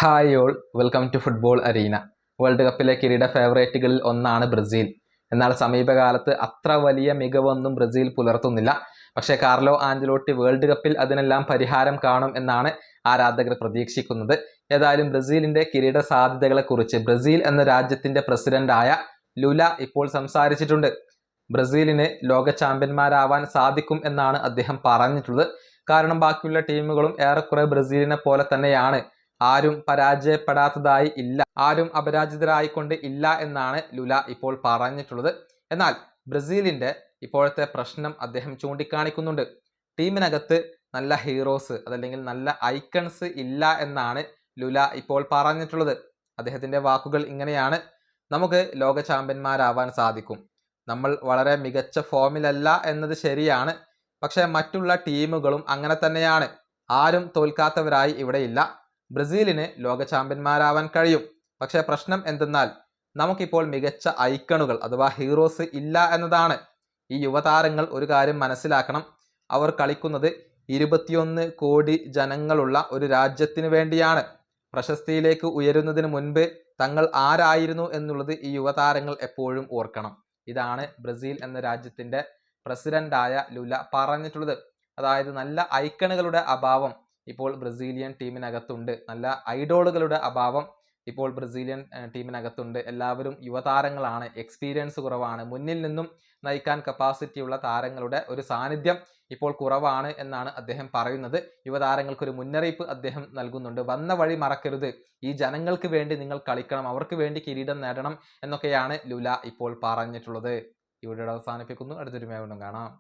Hi all, welcome to football arena. World കപ്പിലെ കിരീട ഫേവറേറ്റുകളിൽ ഒന്നാണ് ബ്രസീൽ. എന്നാൽ സമീപകാലത്ത് അത്ര വലിയ മികവൊന്നും ബ്രസീൽ പുലർത്തുന്നില്ല. പക്ഷേ കാർലോ ആഞ്ചലോട്ടി വേൾഡ് കപ്പിൽ അതിനെല്ലാം പരിഹാരം കാണും എന്നാണ് ആരാധകർ പ്രതീക്ഷിക്കുന്നത്. ഏതായാലും ബ്രസീലിന്റെ കിരീട സാധ്യതകളെക്കുറിച്ച് ബ്രസീൽ എന്ന രാജ്യത്തിന്റെ പ്രസിഡന്റായ ലുല ഇപ്പോൾ സംസാരിച്ചിട്ടുണ്ട്. ബ്രസീലിന് ലോക ചാമ്പ്യന്മാരാവാൻ സാധിക്കും എന്നാണ് അദ്ദേഹം പറഞ്ഞിട്ടുള്ളത്. കാരണം ബാക്കിയുള്ള ടീമുകളും ഏറെക്കുറെ ബ്രസീലിനെ പോലെ തന്നെയാണ്. ആരും പരാജയപ്പെടാത്തതായി ഇല്ല, ആരും അപരാജിതരായിക്കൊണ്ട് ഇല്ല എന്നാണ് ലുല ഇപ്പോൾ പറഞ്ഞിട്ടുള്ളത്. എന്നാൽ ബ്രസീലിന്റെ ഇപ്പോഴത്തെ പ്രശ്നം അദ്ദേഹം ചൂണ്ടിക്കാണിക്കുന്നുണ്ട്. ടീമിനകത്ത് നല്ല ഹീറോസ് അതല്ലെങ്കിൽ നല്ല ഐക്കൺസ് ഇല്ല എന്നാണ് ലുല ഇപ്പോൾ പറഞ്ഞിട്ടുള്ളത്. അദ്ദേഹത്തിന്റെ വാക്കുകൾ ഇങ്ങനെയാണ്: നമുക്ക് ലോക ചാമ്പ്യന്മാരാവാൻ സാധിക്കും. നമ്മൾ വളരെ മികച്ച ഫോമിലല്ല എന്നത് ശരിയാണ്, പക്ഷെ മറ്റുള്ള ടീമുകളും അങ്ങനെ തന്നെയാണ്. ആരും തോൽക്കാത്തവരായി ഇവിടെയില്ല. ബ്രസീലിന് ലോക ചാമ്പ്യന്മാരാവാൻ കഴിയും. പക്ഷേ പ്രശ്നം എന്തെന്നാൽ നമുക്കിപ്പോൾ മികച്ച ഐക്കണുകൾ അഥവാ ഹീറോസ് ഇല്ല എന്നതാണ്. ഈ യുവതാരങ്ങൾ ഒരു കാര്യം മനസ്സിലാക്കണം. അവർ കളിക്കുന്നത് 21 കോടി ജനങ്ങളുള്ള ഒരു രാജ്യത്തിന് വേണ്ടിയാണ്. പ്രശസ്തിയിലേക്ക് ഉയരുന്നതിന് മുൻപ് തങ്ങൾ ആരായിരുന്നു എന്നുള്ളത് ഈ യുവതാരങ്ങൾ എപ്പോഴും ഓർക്കണം. ഇതാണ് ബ്രസീൽ എന്ന രാജ്യത്തിന്റെ പ്രസിഡന്റായ ലുല പറഞ്ഞിട്ടുള്ളത്. അതായത് നല്ല ഐക്കണുകളുടെ അഭാവം ഇപ്പോൾ ബ്രസീലിയൻ ടീമിനകത്തുണ്ട്. നല്ല ഐഡോളുകളുടെ അഭാവം ഇപ്പോൾ ബ്രസീലിയൻ ടീമിനകത്തുണ്ട്. എല്ലാവരും യുവതാരങ്ങളാണ്, എക്സ്പീരിയൻസ് കുറവാണ്. മുന്നിൽ നിന്നും നയിക്കാൻ കപ്പാസിറ്റിയുള്ള താരങ്ങളുടെ ഒരു സാന്നിധ്യം ഇപ്പോൾ കുറവാണ് എന്നാണ് അദ്ദേഹം പറയുന്നത്. യുവതാരങ്ങൾക്ക് ഒരു മുന്നറിയിപ്പ് അദ്ദേഹം നൽകുന്നുണ്ട്. വന്ന വഴി മറക്കരുത്, ഈ ജനങ്ങൾക്ക് വേണ്ടി നിങ്ങൾ കളിക്കണം, അവർക്ക് വേണ്ടി കിരീടം നേടണം എന്നൊക്കെയാണ് ലുല ഇപ്പോൾ പറഞ്ഞിട്ടുള്ളത്. ഈ വീഡിയോ അവസാനിപ്പിക്കുന്നു. അടുത്തൊരു വീണ്ടും കാണാം.